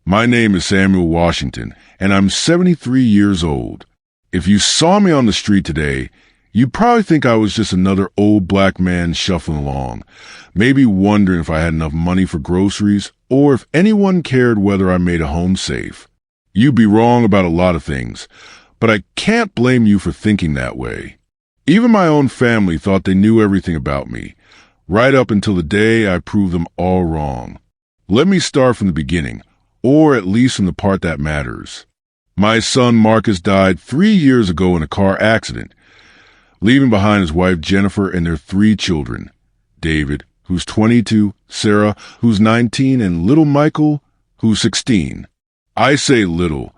My name is Samuel Washington, and I'm 73 years old. If you saw me on the street today, you'd probably think I was just another old black man shuffling along, maybe wondering if I had enough money for groceries or if anyone cared whether I made it home safe. You'd be wrong about a lot of things, but I can't blame you for thinking that way. Even my own family thought they knew everything about me, right up until the day I proved them all wrong. Let me start from the beginning, or at least from the part that matters. My son Marcus died 3 years ago in a car accident, leaving behind his wife Jennifer and their 3 children, David, who's 22, Sarah, who's 19, and little Michael, who's 16. I say little,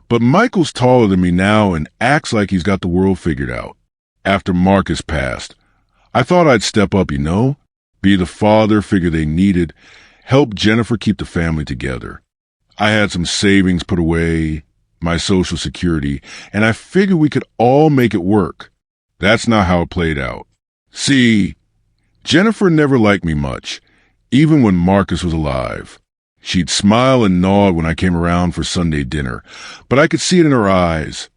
but Michael's taller than me now and acts like he's got the world figured out. After Marcus passed, I thought I'd step up, be the father figure they needed, help Jennifer keep the family together. I had some savings put away, my Social Security, and I figured we could all make it work. That's not how it played out. See, Jennifer never liked me much, even when Marcus was alive. She'd smile and nod when I came around for Sunday dinner, but I could see it in her eyes.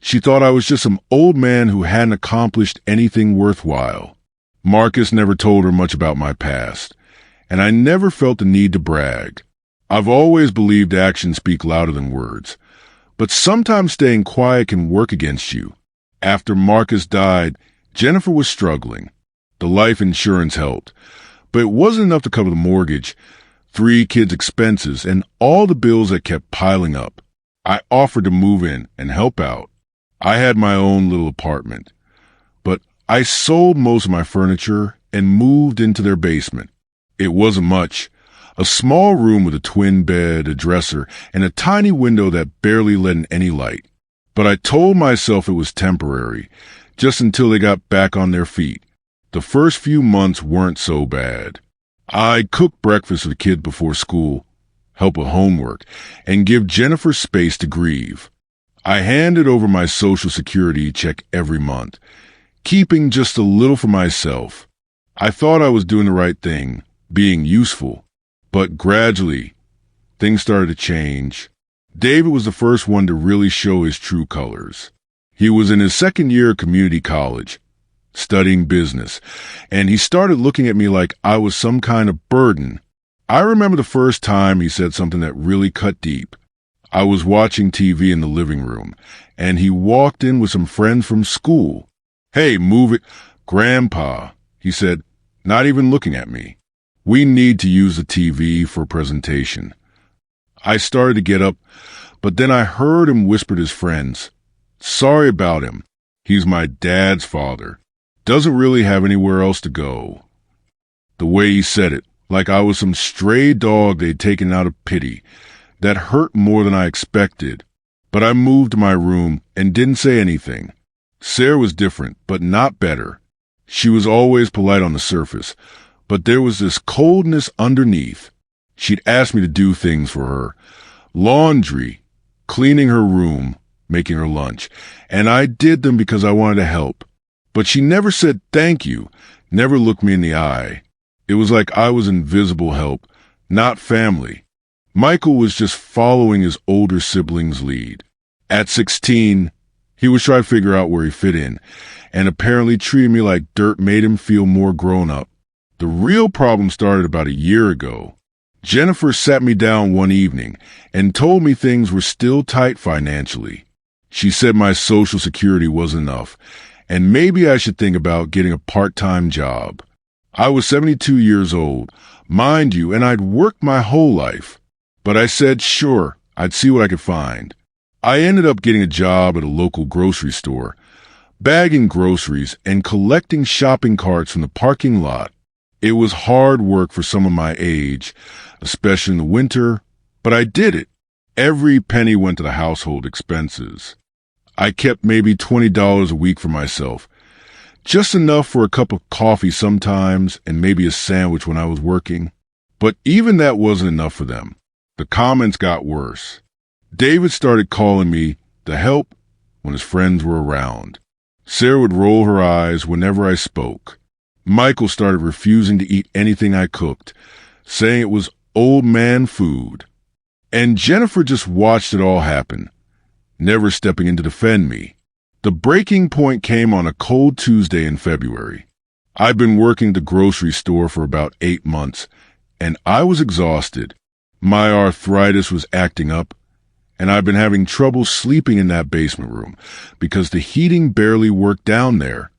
She thought I was just some old man who hadn't accomplished anything worthwhile. Marcus never told her much about my past, and I never felt the need to brag. I've always believed actions speak louder than words, but sometimes staying quiet can work against you. After Marcus died, Jennifer was struggling. The life insurance helped, but it wasn't enough to cover the mortgage, 3 kids' expenses, and all the bills that kept piling up. I offered to move in and help out. I had my own little apartment, but I sold most of my furniture and moved into their basement. It wasn't much, a small room with a twin bed, a dresser, and a tiny window that barely let in any light. But I told myself it was temporary, just until they got back on their feet. The first few months weren't so bad. I'd cook breakfast for the kids before school, help with homework, and give Jennifer space to grieve. I handed over my Social Security check every month, keeping just a little for myself. I thought I was doing the right thing, being useful, but gradually, things started to change. David was the first one to really show his true colors. He was in his 2nd year of community college, studying business, and he started looking at me like I was some kind of burden. I remember the first time he said something that really cut deep. I was watching TV in the living room, and he walked in with some friends from school. "Hey, move it, Grandpa," he said, not even looking at me. "We need to use the TV for a presentation." I started to get up, but then I heard him whisper to his friends, "Sorry about him. He's my dad's father. Doesn't really have anywhere else to go." The way he said it, like I was some stray dog they'd taken out of pity, that hurt more than I expected. But I moved to my room and didn't say anything. Sarah was different, but not better. She was always polite on the surface, but there was this coldness underneath. She'd ask me to do things for her. Laundry, cleaning her room, making her lunch, and I did them because I wanted to help. But she never said thank you, never looked me in the eye. It was like I was invisible help, not family. Michael was just following his older siblings' lead. At 16, he was trying to figure out where he fit in, and apparently treating me like dirt made him feel more grown up. The real problem started about a year ago. Jennifer sat me down one evening and told me things were still tight financially. She said my Social Security wasn't enough, and maybe I should think about getting a part-time job. I was 72 years old, mind you, and I'd worked my whole life. But I said, sure, I'd see what I could find. I ended up getting a job at a local grocery store, bagging groceries and collecting shopping carts from the parking lot. It was hard work for someone my age, especially in the winter, but I did it. Every penny went to the household expenses. I kept maybe $20 a week for myself, just enough for a cup of coffee sometimes and maybe a sandwich when I was working. But even that wasn't enough for them. The comments got worse. David started calling me the help when his friends were around. Sarah would roll her eyes whenever I spoke. Michael started refusing to eat anything I cooked, saying it was old man food. And Jennifer just watched it all happen, never stepping in to defend me. The breaking point came on a cold Tuesday in February. I'd been working at the grocery store for about 8 months, and I was exhausted. My arthritis was acting up, and I'd been having trouble sleeping in that basement room because the heating barely worked down there.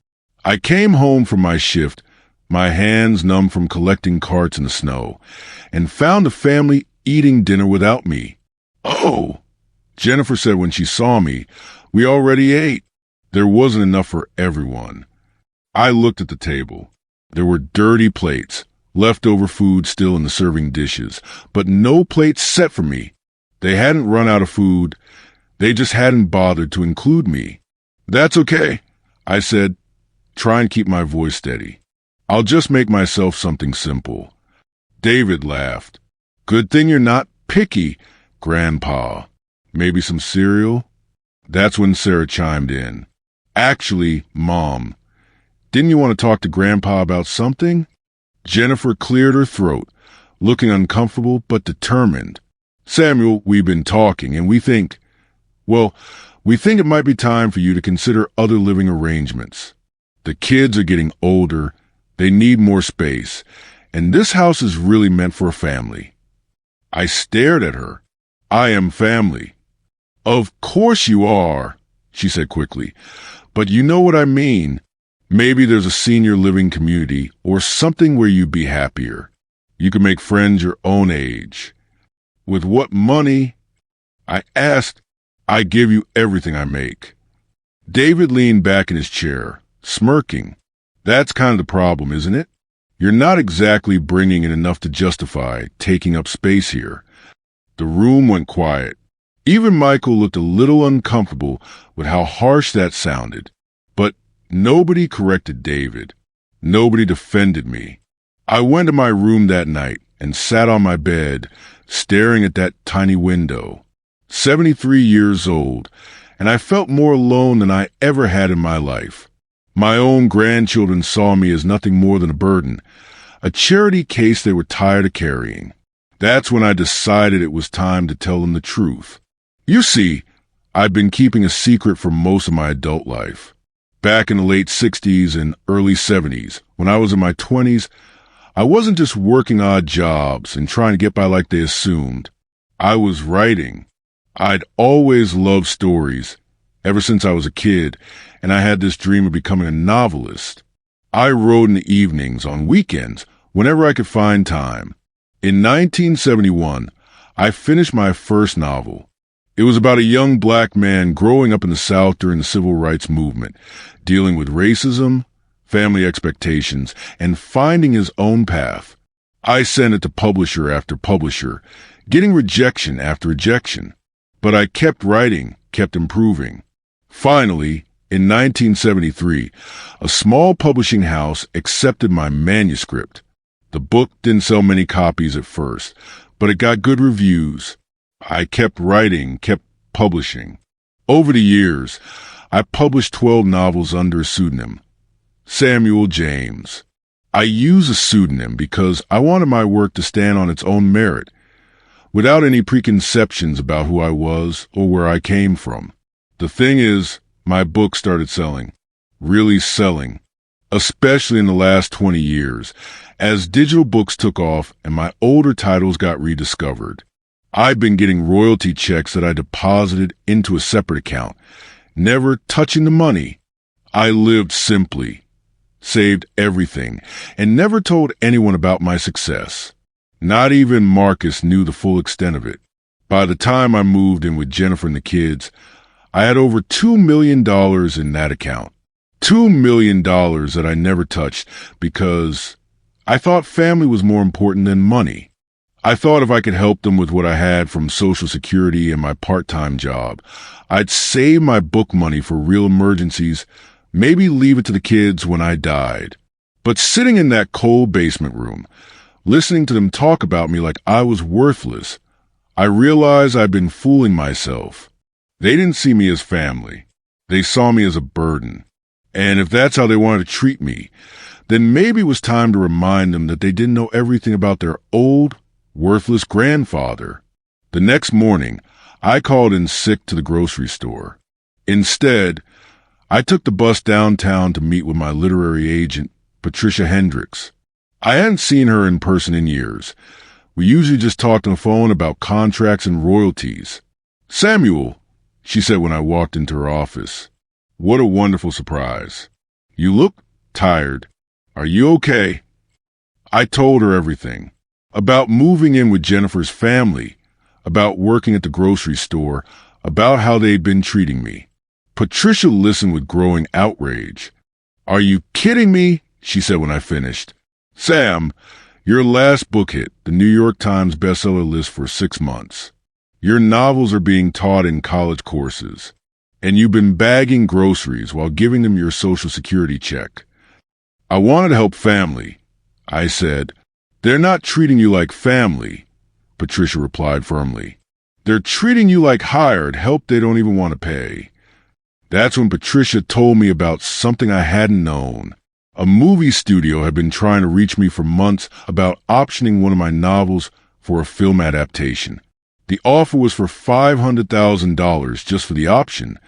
I came home from my shift, my hands numb from collecting carts in the snow, and found the family eating dinner without me. "Oh," Jennifer said when she saw me, "we already ate." There wasn't enough for everyone. I looked at the table. There were dirty plates, leftover food still in the serving dishes, but no plates set for me. They hadn't run out of food. They just hadn't bothered to include me. "That's okay," I said, trying to keep my voice steady. "I'll just make myself something simple." David laughed. "Good thing you're not picky, Grandpa. Maybe some cereal?" That's when Sarah chimed in. "Actually, Mom, didn't you want to talk to Grandpa about something?" Jennifer cleared her throat, looking uncomfortable but determined. "Samuel, we've been talking, and we think it might be time for you to consider other living arrangements. The kids are getting older, they need more space, and this house is really meant for a family." I stared at her. "I am family." "Of course you are," she said quickly, "but you know what I mean. Maybe there's a senior living community or something where you'd be happier. You can make friends your own age." "With what money?" I asked. "I give you everything I make." David leaned back in his chair, smirking. "That's kind of the problem, isn't it? You're not exactly bringing in enough to justify taking up space here." The room went quiet. Even Michael looked a little uncomfortable with how harsh that sounded. But nobody corrected David. Nobody defended me. I went to my room that night and sat on my bed, staring at that tiny window. 73 years old, and I felt more alone than I ever had in my life. My own grandchildren saw me as nothing more than a burden, a charity case they were tired of carrying. That's when I decided it was time to tell them the truth. You see, I'd been keeping a secret for most of my adult life. Back in the late 60s and early 70s, when I was in my 20s, I wasn't just working odd jobs and trying to get by like they assumed. I was writing. I'd always loved stories, ever since I was a kid, and I had this dream of becoming a novelist. I wrote in the evenings, on weekends, whenever I could find time. In 1971, I finished my first novel. It was about a young black man growing up in the South during the Civil Rights Movement, dealing with racism, family expectations, and finding his own path. I sent it to publisher after publisher, getting rejection after rejection. But I kept writing, kept improving. Finally, in 1973, a small publishing house accepted my manuscript. The book didn't sell many copies at first, but it got good reviews. I kept writing, kept publishing. Over the years, I published 12 novels under a pseudonym, Samuel James. I use a pseudonym because I wanted my work to stand on its own merit, without any preconceptions about who I was or where I came from. The thing is, my book started selling, really selling, especially in the last 20 years, as digital books took off and my older titles got rediscovered. I've been getting royalty checks that I deposited into a separate account, never touching the money. I lived simply, saved everything, and never told anyone about my success. Not even Marcus knew the full extent of it. By the time I moved in with Jennifer and the kids, I had over $2 million in that account. $2 million that I never touched because I thought family was more important than money. I thought if I could help them with what I had from Social Security and my part-time job, I'd save my book money for real emergencies, maybe leave it to the kids when I died. But sitting in that cold basement room, listening to them talk about me like I was worthless, I realized I'd been fooling myself. They didn't see me as family. They saw me as a burden. And if that's how they wanted to treat me, then maybe it was time to remind them that they didn't know everything about their old, worthless grandfather. The next morning, I called in sick to the grocery store. Instead, I took the bus downtown to meet with my literary agent, Patricia Hendricks. I hadn't seen her in person in years. We usually just talked on the phone about contracts and royalties. "Samuel," she said when I walked into her office. "What a wonderful surprise. You look tired. Are you okay?" I told her everything. About moving in with Jennifer's family, about working at the grocery store, about how they'd been treating me. Patricia listened with growing outrage. "Are you kidding me?" she said when I finished. "Sam, your last book hit the New York Times bestseller list for 6 months. Your novels are being taught in college courses, and you've been bagging groceries while giving them your Social Security check." "I wanted to help family," I said. "They're not treating you like family," Patricia replied firmly. "They're treating you like hired help they don't even want to pay." That's when Patricia told me about something I hadn't known. A movie studio had been trying to reach me for months about optioning one of my novels for a film adaptation. The offer was for $500,000 just for the option,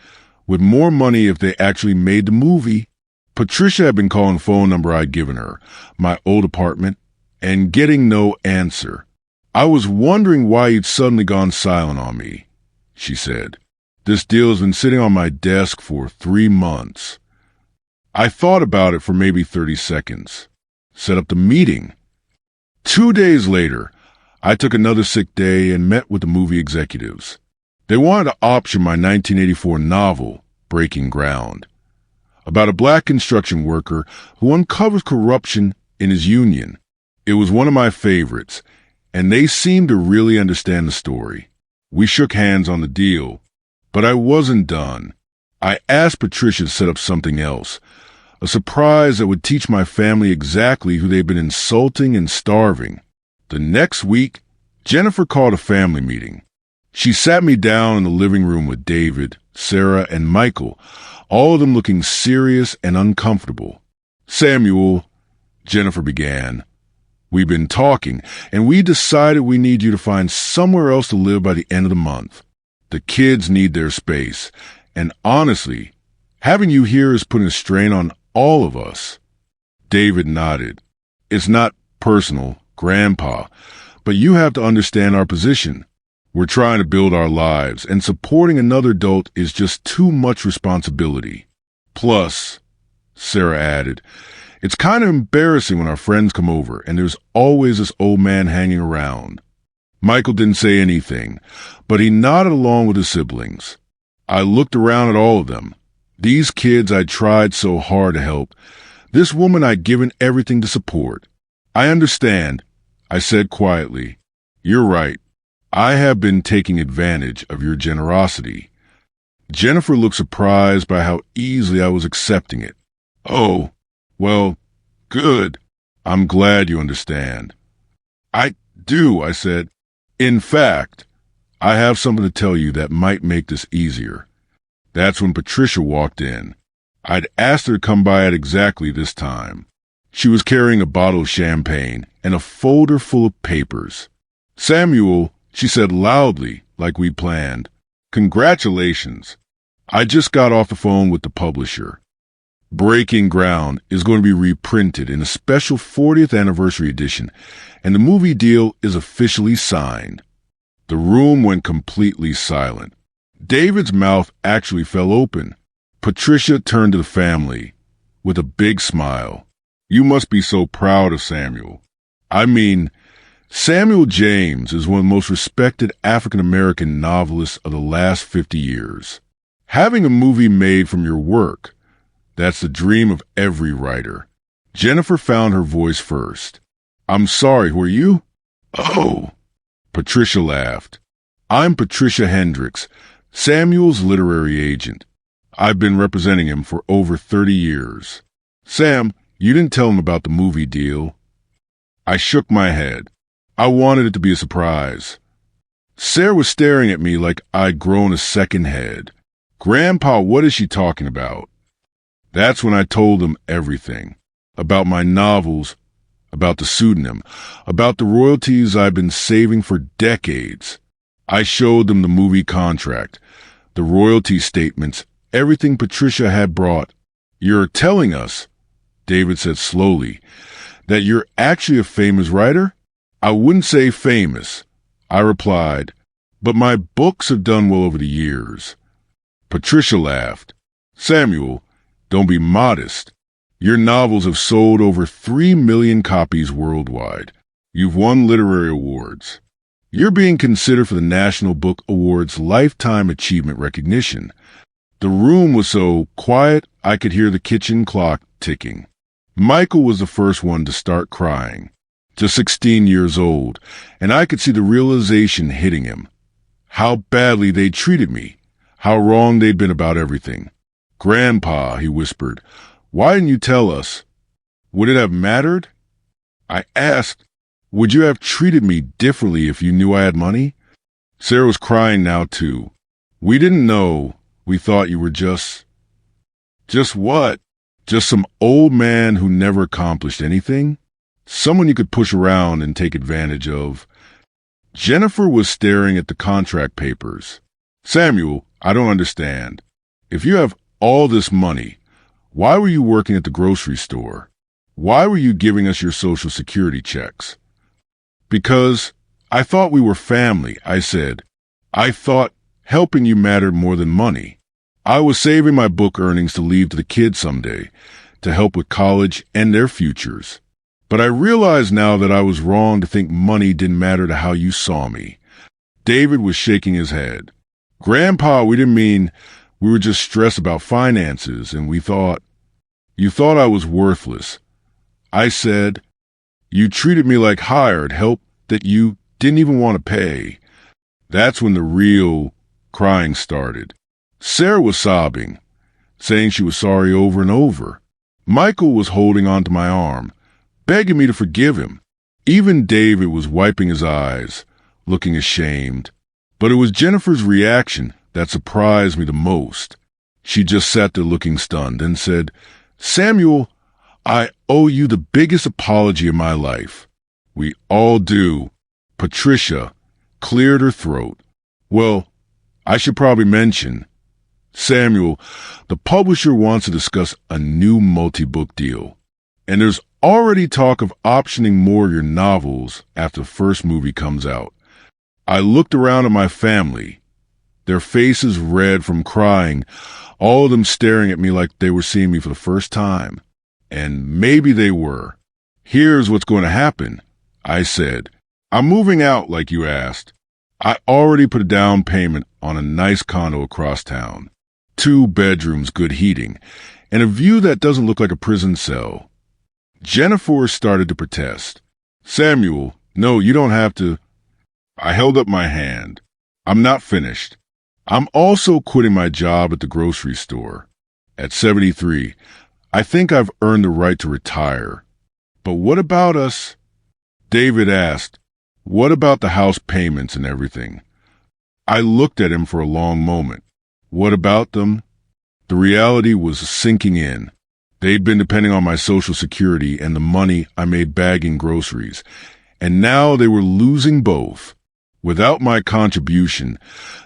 with more money if they actually made the movie. Patricia had been calling the phone number I'd given her, my old apartment, and getting no answer. "I was wondering why you'd suddenly gone silent on me," she said. "This deal has been sitting on my desk for 3 months. I thought about it for maybe 30 seconds. Set up the meeting. 2 days later, I took another sick day and met with the movie executives. They wanted to option my 1984 novel, Breaking Ground, about a black construction worker who uncovers corruption in his union. It was one of my favorites, and they seemed to really understand the story. We shook hands on the deal, but I wasn't done. I asked Patricia to set up something else, a surprise that would teach my family exactly who they'd been insulting and starving. The next week, Jennifer called a family meeting. She sat me down in the living room with David, Sarah, and Michael, all of them looking serious and uncomfortable. "Samuel," Jennifer began, "we've been talking, and we decided we need you to find somewhere else to live by the end of the month. The kids need their space, and honestly, having you here is putting a strain on all of us." David nodded. "It's not personal, Grandpa, but you have to understand our position. We're trying to build our lives, and supporting another adult is just too much responsibility. Plus," Sarah added, "it's kind of embarrassing when our friends come over, and there's always this old man hanging around." Michael didn't say anything, but he nodded along with his siblings. I looked around at all of them. These kids I'd tried so hard to help. This woman I'd given everything to support. "I understand," I said quietly. "You're right. I have been taking advantage of your generosity." Jennifer looked surprised by how easily I was accepting it. "Oh, well, good. I'm glad you understand." "I do," I said. "In fact, I have something to tell you that might make this easier." That's when Patricia walked in. I'd asked her to come by at exactly this time. She was carrying a bottle of champagne and a folder full of papers. "Samuel," she said loudly, like we'd planned, "congratulations. I just got off the phone with the publisher. Breaking Ground is going to be reprinted in a special 40th anniversary edition, and the movie deal is officially signed." The room went completely silent. David's mouth actually fell open. Patricia turned to the family with a big smile. "You must be so proud of Samuel. I mean, Samuel James is one of the most respected African-American novelists of the last 50 years. Having a movie made from your work, that's the dream of every writer." Jennifer found her voice first. "I'm sorry, who are you?" "Oh," Patricia laughed. "I'm Patricia Hendricks, Samuel's literary agent. I've been representing him for over 30 years. Sam, you didn't tell him about the movie deal." I shook my head. I wanted it to be a surprise. Sarah was staring at me like I'd grown a second head. "Grandpa, what is she talking about?" That's when I told him everything. About my novels, about the pseudonym, about the royalties I've been saving for decades. I showed them the movie contract, the royalty statements, everything Patricia had brought. You're telling us, David said slowly, that you're actually a famous writer? I wouldn't say famous, I replied, but my books have done well over the years. Patricia laughed. Samuel, don't be modest. Your novels have sold over 3 million copies worldwide. You've won literary awards. You're being considered for the National Book Awards Lifetime Achievement Recognition. The room was so quiet I could hear the kitchen clock ticking. Michael was the first one to start crying, just 16 years old, and I could see the realization hitting him. How badly they treated me, how wrong they'd been about everything. Grandpa, he whispered, why didn't you tell us? Would it have mattered? I asked, would you have treated me differently if you knew I had money? Sarah was crying now too. We didn't know. We thought you were just what? Just some old man who never accomplished anything? Someone you could push around and take advantage of. Jennifer was staring at the contract papers. Samuel, I don't understand. If you have all this money, why were you working at the grocery store? Why were you giving us your Social Security checks? Because I thought we were family, I said. I thought helping you mattered more than money. I was saving my book earnings to leave to the kids someday, to help with college and their futures. But I realize now that I was wrong to think money didn't matter to how you saw me. David was shaking his head. Grandpa, we didn't mean. We were just stressed about finances, and we thought. You thought I was worthless. I said, you treated me like hired help that you didn't even want to pay. That's when the real crying started. Sarah was sobbing, saying she was sorry over and over. Michael was holding onto my arm, begging me to forgive him. Even David was wiping his eyes, looking ashamed. But it was Jennifer's reaction that surprised me the most. She just sat there looking stunned and said, Samuel, I owe you the biggest apology of my life. We all do. Patricia cleared her throat. Well, I should probably mention, Samuel, the publisher wants to discuss a new multi-book deal. And there's already talk of optioning more of your novels after the first movie comes out. I looked around at my family, their faces red from crying, all of them staring at me like they were seeing me for the first time. And maybe they were. Here's what's going to happen, I said. I'm moving out like you asked. I already put a down payment on a nice condo across town. 2 bedrooms, good heating, and a view that doesn't look like a prison cell. Jennifer started to protest. Samuel, no, you don't have to. I held up my hand. I'm not finished. I'm also quitting my job at the grocery store. At 73, I think I've earned the right to retire. But what about us? David asked, what about the house payments and everything? I looked at him for a long moment. What about them? The reality was sinking in. They'd been depending on my Social Security and the money I made bagging groceries, and now they were losing both. Without my contribution,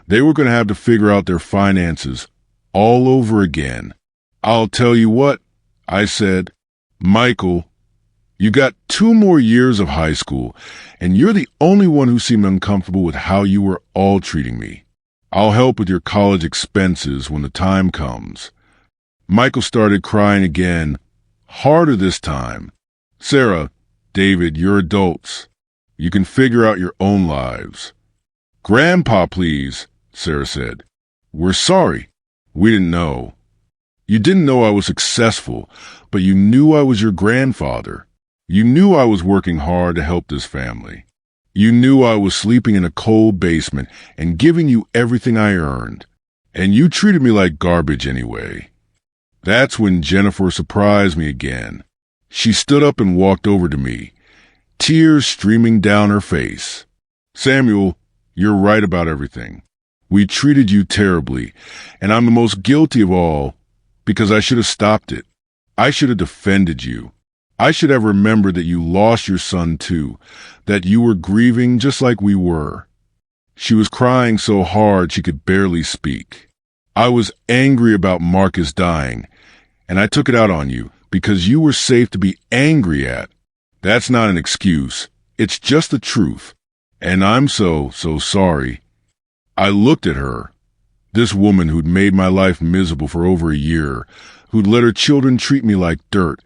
they were going to have to figure out their finances all over again. I'll tell you what, I said, Michael, you got 2 more years of high school, and you're the only one who seemed uncomfortable with how you were all treating me. I'll help with your college expenses when the time comes. Michael started crying again, harder this time. Sarah, David, you're adults. You can figure out your own lives. Grandpa, please, Sarah said. We're sorry. We didn't know. You didn't know I was successful, but you knew I was your grandfather. You knew I was working hard to help this family. You knew I was sleeping in a cold basement and giving you everything I earned. And you treated me like garbage anyway. That's when Jennifer surprised me again. She stood up and walked over to me, tears streaming down her face. Samuel, you're right about everything. We treated you terribly, and I'm the most guilty of all because I should have stopped it. I should have defended you. I should have remembered that you lost your son too, that you were grieving just like we were. She was crying so hard she could barely speak. I was angry about Marcus dying, and I took it out on you because you were safe to be angry at. That's not an excuse. It's just the truth. And I'm so sorry. I looked at her, this woman who'd made my life miserable for over a year, who'd let her children treat me like dirt,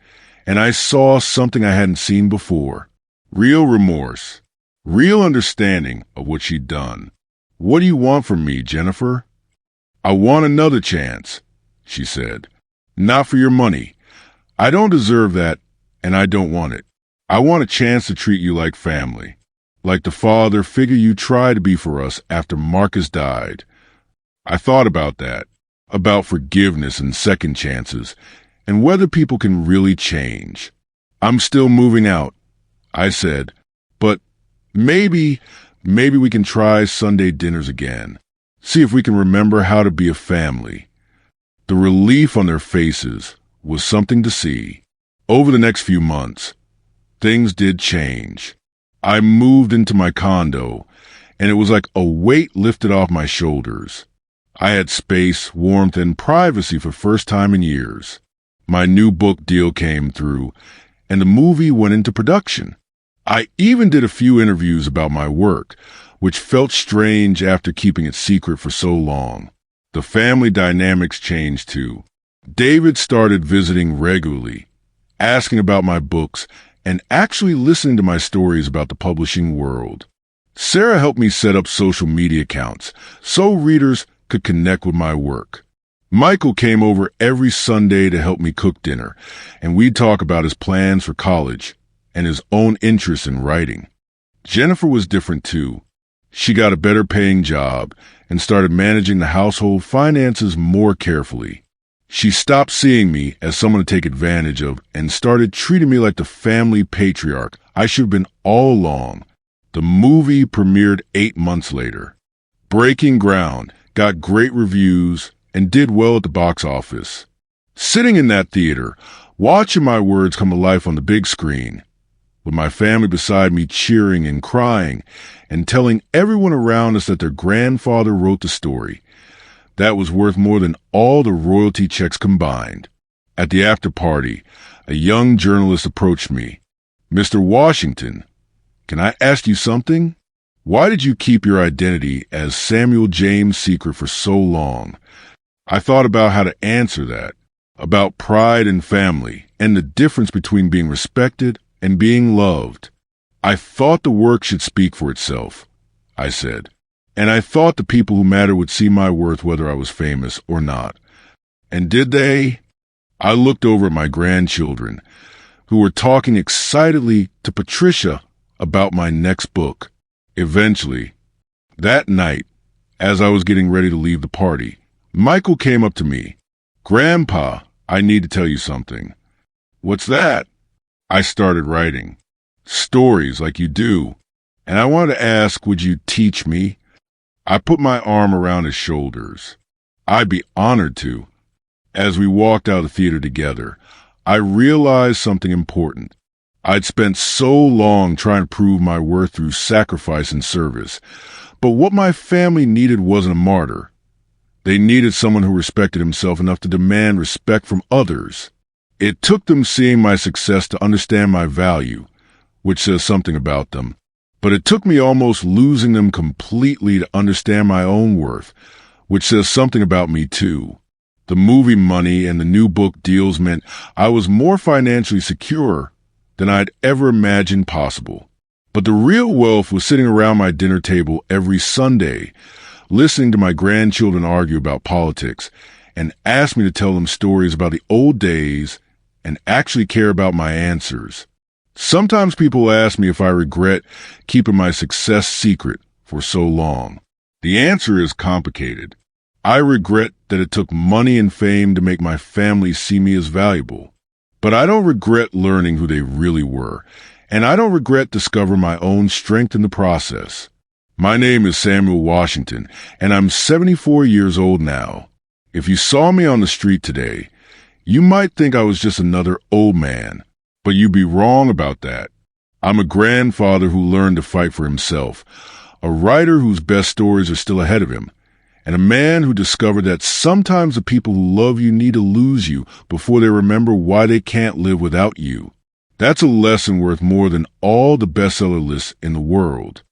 and I saw something I hadn't seen before. Real remorse. Real understanding of what she'd done. What do you want from me, Jennifer? I want another chance, she said. Not for your money. I don't deserve that, and I don't want it. I want a chance to treat you like family, like the father figure you tried to be for us after Marcus died. I thought about that, about forgiveness and second chances, and whether people can really change. I'm still moving out, I said, but maybe we can try Sunday dinners again. See if we can remember how to be a family. The relief on their faces was something to see. Over the next few months, things did change. I moved into my condo, and it was like a weight lifted off my shoulders. I had space, warmth, and privacy for first time in years. My new book deal came through, and the movie went into production. I even did a few interviews about my work, which felt strange after keeping it secret for so long. The family dynamics changed too. David started visiting regularly, asking about my books, and actually listening to my stories about the publishing world. Sarah helped me set up social media accounts so readers could connect with my work. Michael came over every Sunday to help me cook dinner, and we'd talk about his plans for college and his own interest in writing. Jennifer was different too. She got a better paying job and started managing the household finances more carefully. She stopped seeing me as someone to take advantage of and started treating me like the family patriarch I should have been all along. The movie premiered 8 months later. Breaking ground, got great reviews, and did well at the box office. Sitting in that theater, watching my words come to life on the big screen, with my family beside me cheering and crying and telling everyone around us that their grandfather wrote the story, that was worth more than all the royalty checks combined. At the after party, a young journalist approached me. Mr. Washington, can I ask you something? Why did you keep your identity as Samuel James secret for so long? I thought about how to answer that, about pride and family, and the difference between being respected and being loved. I thought the work should speak for itself, I said, and I thought the people who matter would see my worth whether I was famous or not. And did they? I looked over at my grandchildren, who were talking excitedly to Patricia about my next book. Eventually, that night, as I was getting ready to leave the party, Michael came up to me. Grandpa, I need to tell you something. What's that? I started writing. Stories like you do. And I wanted to ask, would you teach me? I put my arm around his shoulders. I'd be honored to. As we walked out of the theater together, I realized something important. I'd spent so long trying to prove my worth through sacrifice and service, but what my family needed wasn't a martyr. They needed someone who respected himself enough to demand respect from others. It took them seeing my success to understand my value, which says something about them, but it took me almost losing them completely to understand my own worth, which says something about me too. The movie money and the new book deals meant I was more financially secure than I'd ever imagined possible. But the real wealth was sitting around my dinner table every Sunday, listening to my grandchildren argue about politics, and ask me to tell them stories about the old days and actually care about my answers. Sometimes people ask me if I regret keeping my success secret for so long. The answer is complicated. I regret that it took money and fame to make my family see me as valuable. But I don't regret learning who they really were, and I don't regret discovering my own strength in the process. My name is Samuel Washington, and I'm 74 years old now. If you saw me on the street today, you might think I was just another old man, but you'd be wrong about that. I'm a grandfather who learned to fight for himself, a writer whose best stories are still ahead of him, and a man who discovered that sometimes the people who love you need to lose you before they remember why they can't live without you. That's a lesson worth more than all the bestseller lists in the world.